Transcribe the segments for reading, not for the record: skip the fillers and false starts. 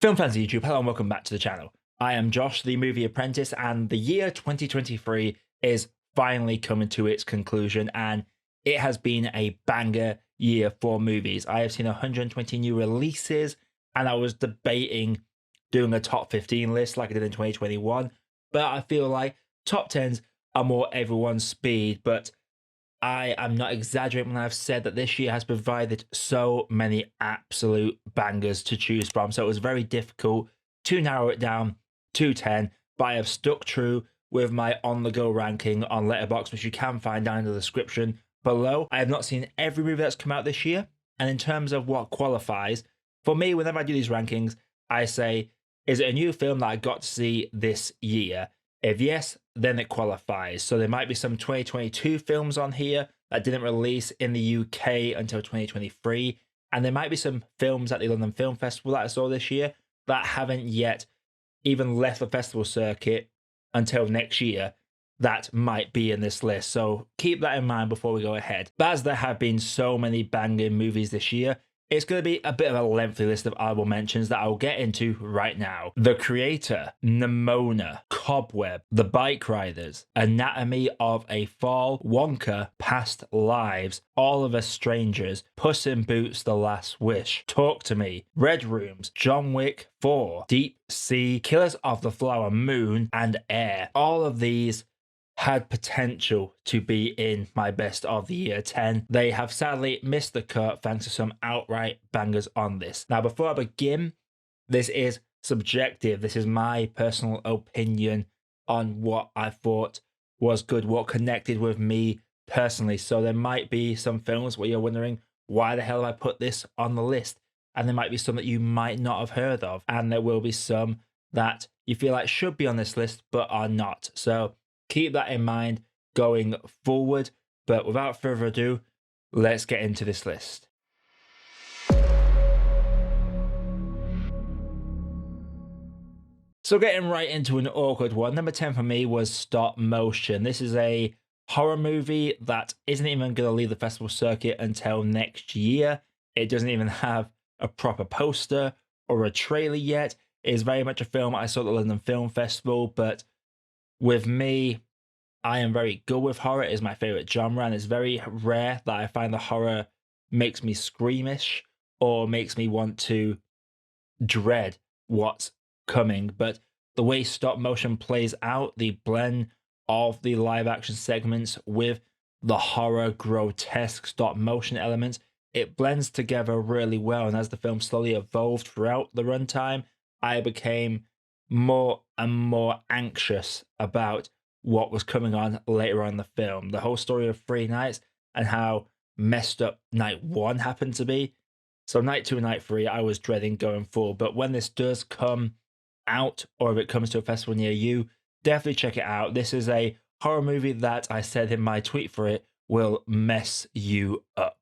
Film fans of YouTube, hello and welcome back to the channel. I am Josh, the movie apprentice, and the year 2023 is finally coming to its conclusion, and it has been a banger year for movies. I have seen 120 new releases, and I was debating doing a top 15 list like I did in 2021, but I feel like top 10s are more everyone's speed, but I am not exaggerating when I've said that this year has provided so many absolute bangers to choose from. So it was very difficult to narrow it down to 10, but I have stuck true with my on the go ranking on Letterboxd, which you can find down in the description below. I have not seen every movie that's come out this year. And in terms of what qualifies, for me, whenever I do these rankings, I say, is it a new film that I got to see this year? If yes, then it qualifies. So there might be some 2022 films on here that didn't release in the UK until 2023. And there might be some films at the London Film Festival that I saw this year that haven't yet even left the festival circuit until next year that might be in this list. So keep that in mind before we go ahead. But as there have been so many banging movies this year, it's going to be a bit of a lengthy list of honorable mentions that I'll get into right now. The Creator, Nimona, Cobweb, The Bike Riders, Anatomy of a Fall, Wonka, Past Lives, All of Us Strangers, Puss in Boots, The Last Wish, Talk to Me, Red Rooms, John Wick 4, Deep Sea, Killers of the Flower Moon, and Air. All of these had potential to be in my best of the year 10. They have sadly missed the cut thanks to some outright bangers on this. Now, before I begin, this is subjective. This is my personal opinion on what I thought was good, what connected with me personally. So there might be some films where you're wondering, why the hell have I put this on the list? And there might be some that you might not have heard of. And there will be some that you feel like should be on this list, but are not. So keep that in mind going forward. But without further ado, let's get into this list. So getting right into an awkward one, number 10 for me was Stop Motion. This is a horror movie that isn't even going to leave the festival circuit until next year. It doesn't even have a proper poster or a trailer yet. It is very much a film I saw at the London Film Festival, but with me, I am very good with horror. It is my favorite genre, and it's very rare that I find the horror makes me squeamish or makes me want to dread what's coming. But the way stop motion plays out, the blend of the live action segments with the horror grotesque stop motion elements, it blends together really well. And as the film slowly evolved throughout the runtime, I became more and more anxious about what was coming on later on in the film. The whole story of 3 nights and how messed up night 1 happened to be. So night 2 and night 3, I was dreading going forward. But when this does come out, or if it comes to a festival near you, definitely check it out. This is a horror movie that I said in my tweet for it will mess you up.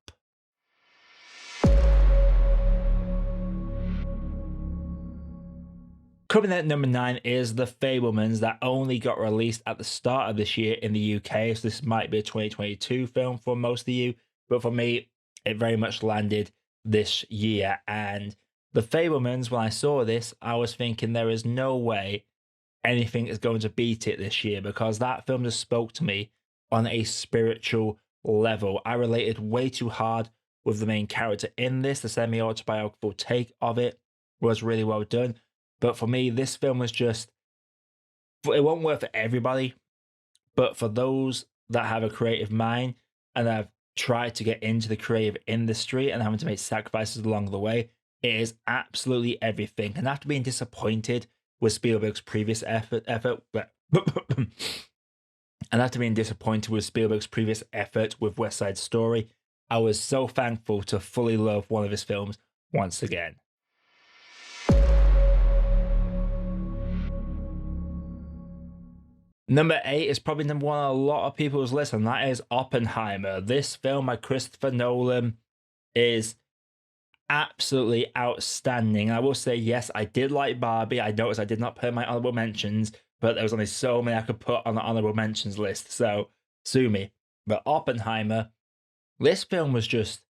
Coming in at number 9 is The Fabelmans, that only got released at the start of this year in the UK. So this might be a 2022 film for most of you, but for me, it very much landed this year. And The Fabelmans, when I saw this, I was thinking there is no way anything is going to beat it this year, because that film just spoke to me on a spiritual level. I related way too hard with the main character in this. The semi-autobiographical take of it was really well done. But for me, this film was just, it won't work for everybody, but for those that have a creative mind and have tried to get into the creative industry and having to make sacrifices along the way, it is absolutely everything. And after being disappointed with Spielberg's previous effort, and after being disappointed with Spielberg's previous effort with West Side Story, I was so thankful to fully love one of his films once again. Number 8 is probably number 1 on a lot of people's list, and that is Oppenheimer. This film by Christopher Nolan is absolutely outstanding. I will say, yes, I did like Barbie. I noticed I did not put my honorable mentions, but there was only so many I could put on the honorable mentions list, so sue me. But Oppenheimer, this film was just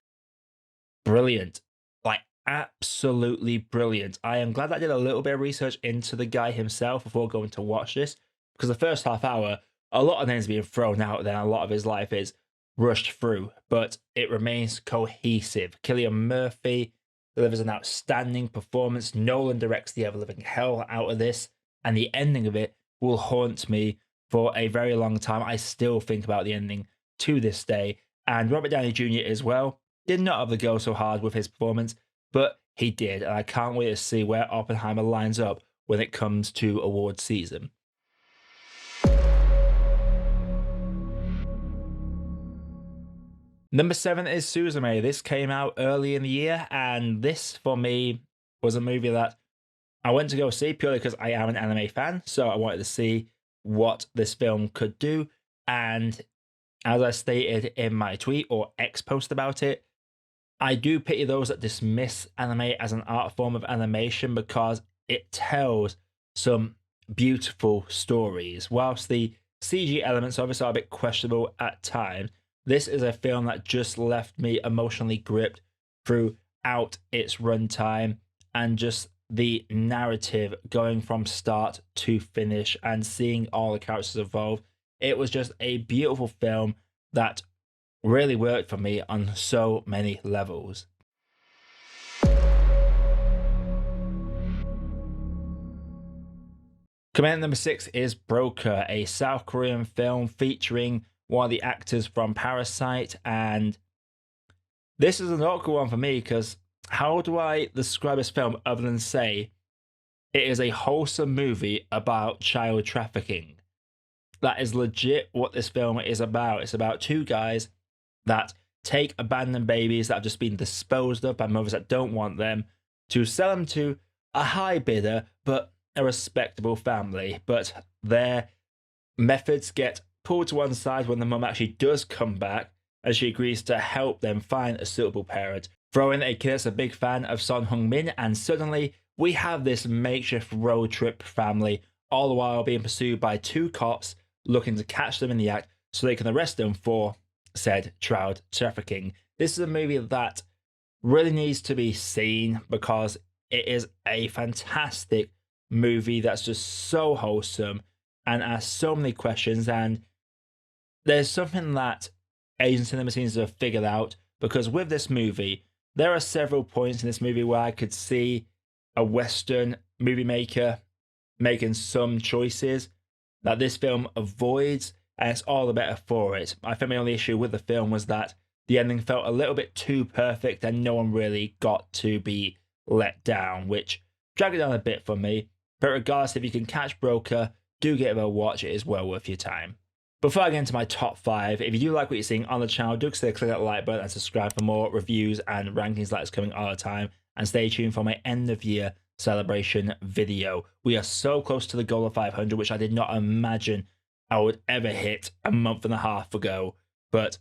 brilliant. Like, absolutely brilliant. I am glad I did a little bit of research into the guy himself before going to watch this, because the first half hour, a lot of names being thrown out there, and a lot of his life is rushed through, but it remains cohesive. Cillian Murphy delivers an outstanding performance. Nolan directs the ever living hell out of this, and the ending of it will haunt me for a very long time. I still think about the ending to this day. And Robert Downey Jr. as well did not have to go so hard with his performance, but he did. And I can't wait to see where Oppenheimer lines up when it comes to award season. Number 7 is Suzume. This came out early in the year, and this for me was a movie that I went to go see purely because I am an anime fan. So I wanted to see what this film could do. And as I stated in my tweet or X post about it, I do pity those that dismiss anime as an art form of animation because it tells some beautiful stories. Whilst the CG elements obviously are a bit questionable at times, this is a film that just left me emotionally gripped throughout its runtime, and just the narrative going from start to finish and seeing all the characters evolve. It was just a beautiful film that really worked for me on so many levels. Command number 6 is Broker, a South Korean film featuring one of the actors from Parasite. And this is an awkward one for me because how do I describe this film other than say it is a wholesome movie about child trafficking? That is legit what this film is about. It's about two guys that take abandoned babies that have just been disposed of by mothers that don't want them to sell them to a high bidder, but a respectable family. But their methods get pulled to one side when the mum actually does come back, as she agrees to help them find a suitable parent. Throw in a kid that's a big fan of Son Heung-min, and suddenly we have this makeshift road trip family, all the while being pursued by two cops looking to catch them in the act so they can arrest them for said child trafficking. This is a movie that really needs to be seen because it is a fantastic movie that's just so wholesome and asks so many questions. And there's something that Asian cinema seems to have figured out, because with this movie, there are several points in this movie where I could see a Western movie maker making some choices that this film avoids, and it's all the better for it. I think my only issue with the film was that the ending felt a little bit too perfect and no one really got to be let down, which dragged it down a bit for me. But regardless, if you can catch Broker, do give it a watch. It is well worth your time. Before I get into my top 5, if you do like what you're seeing on the channel, do consider clicking that like button and subscribe for more reviews and rankings like this coming all the time. And stay tuned for my end of year celebration video. We are so close to the goal of 500, which I did not imagine I would ever hit a month and a half ago. But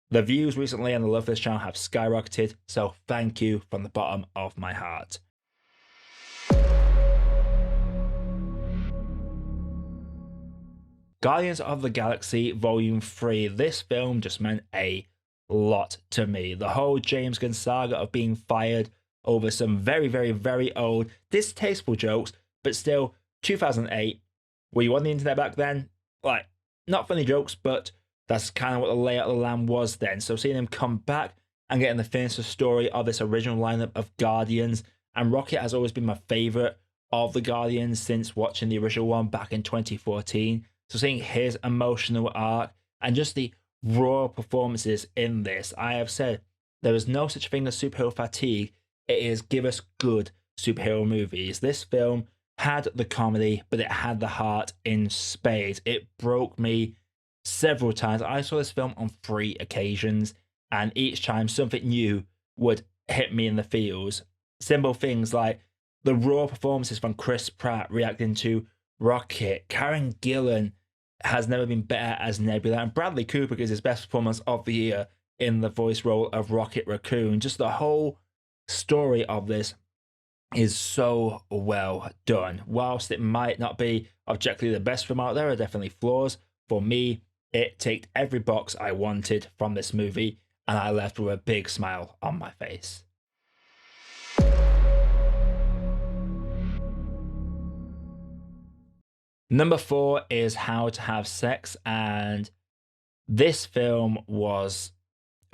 the views recently and the love for this channel have skyrocketed, so thank you from the bottom of my heart. Guardians of the Galaxy Volume 3. This film just meant a lot to me. The whole James Gunn saga of being fired over some very, very, very old, distasteful jokes, but still 2008. Were you on the internet back then? Like, not funny jokes, but that's kind of what the layout of the land was then. So seeing him come back and getting the finished story of this original lineup of Guardians, and Rocket has always been my favorite of the Guardians since watching the original one back in 2014. So seeing his emotional arc and just the raw performances in this, I have said there is no such thing as superhero fatigue. It is give us good superhero movies. This film had the comedy, but it had the heart in spades. It broke me several times. I saw this film on 3 occasions, and each time something new would hit me in the feels. Simple things like the raw performances from Chris Pratt reacting to Rocket. Karen Gillan has never been better as Nebula, and Bradley Cooper gives his best performance of the year in the voice role of Rocket Raccoon. Just the whole story of this is so well done. Whilst it might not be objectively the best film out there, are definitely flaws. For me, it ticked every box I wanted from this movie, and I left with a big smile on my face. Number 4 is How to Have Sex, and this film was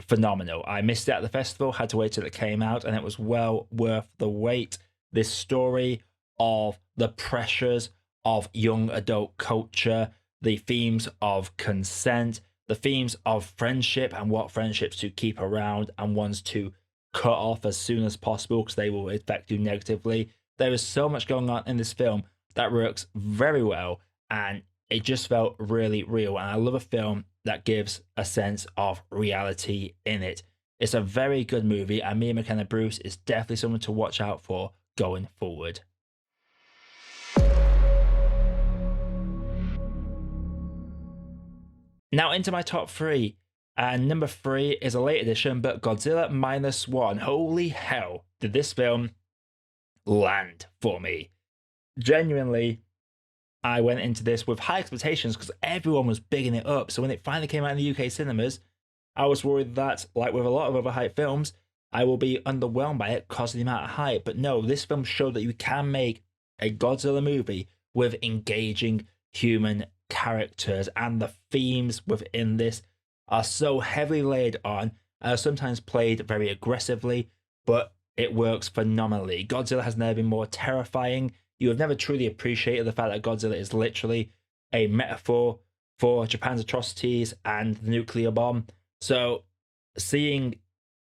phenomenal. I missed it at the festival, had to wait till it came out, and it was well worth the wait. This story of the pressures of young adult culture, the themes of consent, the themes of friendship and what friendships to keep around and ones to cut off as soon as possible because they will affect you negatively. There is so much going on in this film that works very well, and it just felt really real. And I love a film that gives a sense of reality in it. It's a very good movie, and Mia McKenna Bruce is definitely someone to watch out for going forward. Now into my top 3. And number 3 is a late edition, but Godzilla Minus One. Holy hell, did this film land for me? Genuinely, I went into this with high expectations because everyone was bigging it up. So when it finally came out in the UK cinemas, I was worried that, like with a lot of other hype films, I will be underwhelmed by it because of the amount of hype. But no, this film showed that you can make a Godzilla movie with engaging human characters, and the themes within this are so heavily laid on, sometimes played very aggressively, but it works phenomenally. Godzilla has never been more terrifying. You have never truly appreciated the fact that Godzilla is literally a metaphor for Japan's atrocities and the nuclear bomb. So seeing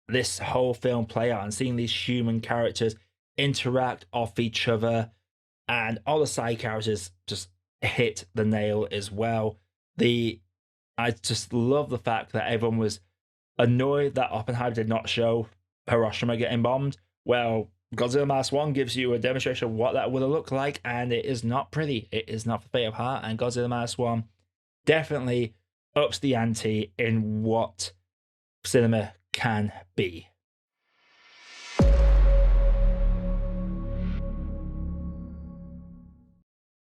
this whole film play out and seeing these human characters interact off each other, and all the side characters just hit the nail as well. I just love the fact that everyone was annoyed that Oppenheimer did not show Hiroshima getting bombed. Well, Godzilla Minus One gives you a demonstration of what that would have looked like, and it is not pretty. It is not for the faint of heart, and Godzilla Minus One definitely ups the ante in what cinema can be.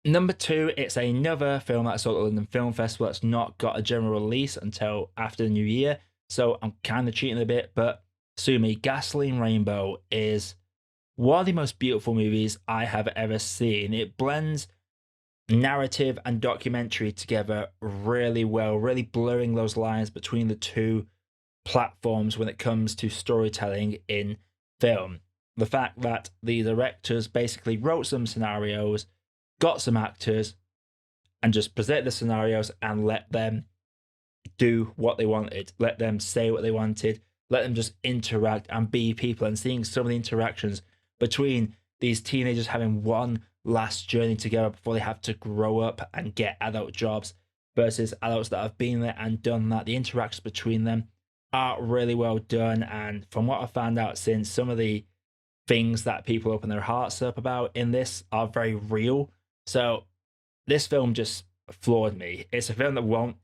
Number 2, it's another film that I saw at the London Film Festival that's not got a general release until after the new year, so I'm kind of cheating a bit, but sue me. Gasoline Rainbow is one of the most beautiful movies I have ever seen. It blends narrative and documentary together really well, really blurring those lines between the two platforms when it comes to storytelling in film. The fact that the directors basically wrote some scenarios, got some actors, and just present the scenarios and let them do what they wanted, let them say what they wanted, let them just interact and be people, and seeing some of the interactions between these teenagers having one last journey together before they have to grow up and get adult jobs versus adults that have been there and done that. The interactions between them are really well done, and from what I found out since, some of the things that people open their hearts up about in this are very real. So this film just floored me. It's a film that won't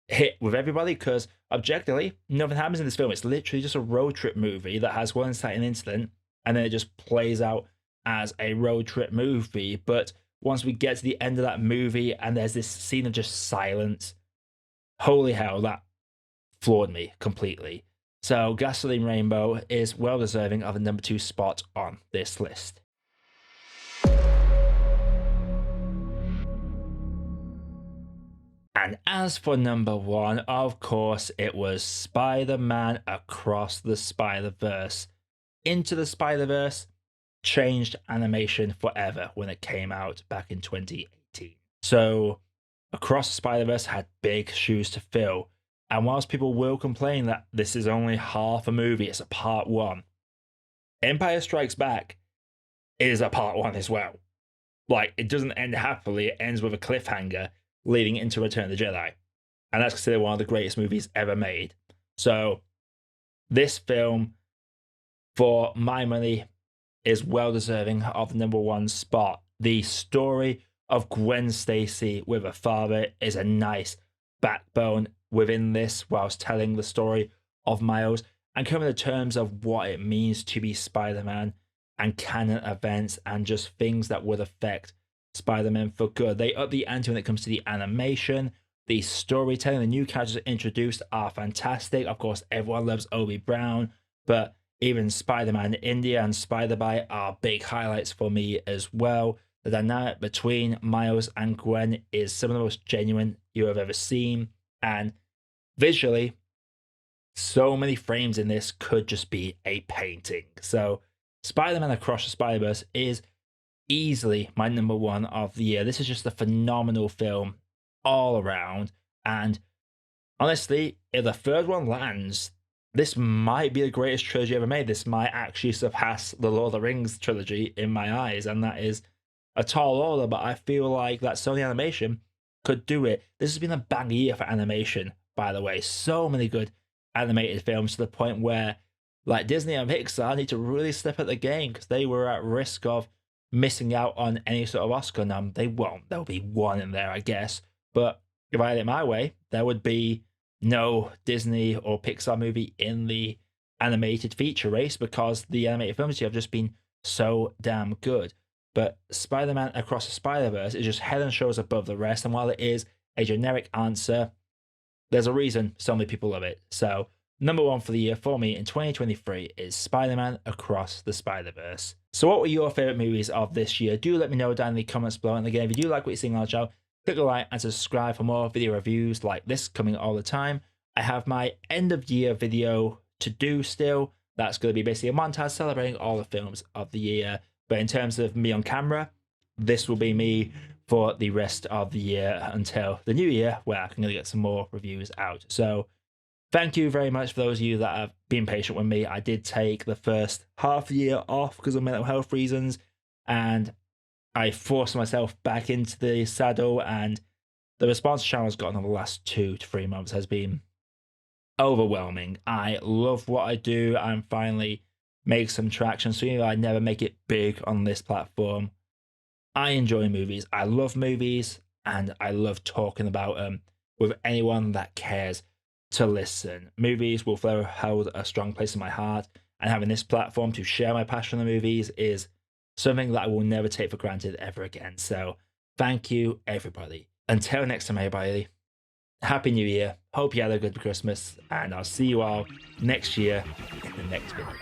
hit with everybody because objectively nothing happens in this film. It's literally just a road trip movie that has one inciting incident, and then it just plays out as a road trip movie. But once we get to the end of that movie and there's this scene of just silence, holy hell, that floored me completely. So Gasoline Rainbow is well deserving of the number 2 spot on this list. And as for number 1, of course, it was Spider-Man Across the Spider-Verse. Into the Spider-Verse changed animation forever when it came out back in 2018. So Across the Spider-Verse had big shoes to fill. And whilst people will complain that this is only half a movie, it's a part 1, Empire Strikes Back is a part 1 as well. Like, it doesn't end happily, it ends with a cliffhanger leading into Return of the Jedi. And that's considered one of the greatest movies ever made. So this film, for my money, is well deserving of the number 1 spot. The story of Gwen Stacy with her father is a nice backbone within this, whilst telling the story of Miles and coming to terms of what it means to be Spider-Man and canon events and just things that would affect Spider-Man for good. They up the ante when it comes to the animation, the storytelling. The new characters introduced are fantastic. Of course, everyone loves Obi Brown, but Even Spider-Man India and Spider-Bite are big highlights for me as well. The dynamic between Miles and Gwen is some of the most genuine you have ever seen. And visually, so many frames in this could just be a painting. So, Spider-Man Across the Spider-Verse is easily my number one of the year. This is just a phenomenal film all around. And honestly, if the third one lands, this might be the greatest trilogy ever made. This might actually surpass the Lord of the Rings trilogy in my eyes. And that is a tall order, but I feel like that Sony Animation could do it. This has been a bang year for animation, by the way. So many good animated films to the point where, like, Disney and Pixar need to really step up the game because they were at risk of missing out on any sort of Oscar nom. They won't. There'll be one in there, I guess. But if I had it my way, there would be no Disney or Pixar movie in the animated feature race because the animated films have just been so damn good. But Spider-Man Across the Spider-Verse is just head and shoulders above the rest. And while it is a generic answer, there's a reason so many people love it. So, number one for the year for me in 2023 is Spider-Man Across the Spider-Verse. So, what were your favorite movies of this year? Do let me know down in the comments below. And again, if you do like what you're seeing on the channel, click a like and subscribe for more video reviews like this coming all the time. I have my end of year video to do still. That's going to be basically a montage celebrating all the films of the year. But in terms of me on camera, this will be me for the rest of the year until the new year, where I can get some more reviews out. So thank you very much for those of you that have been patient with me. I did take the first half of the year off because of mental health reasons, and I forced myself back into the saddle, and the response the channel has gotten over the last 2 to 3 months has been overwhelming. I love what I do. I'm finally making some traction, so even though I never make it big on this platform, I enjoy movies. I love movies, and I love talking about them with anyone that cares to listen. Movies will forever hold a strong place in my heart, and having this platform to share my passion for movies is something that I will never take for granted ever again. So thank you, everybody. Until next time, everybody, Happy New Year. Hope you had a good Christmas, and I'll see you all next year in the next video.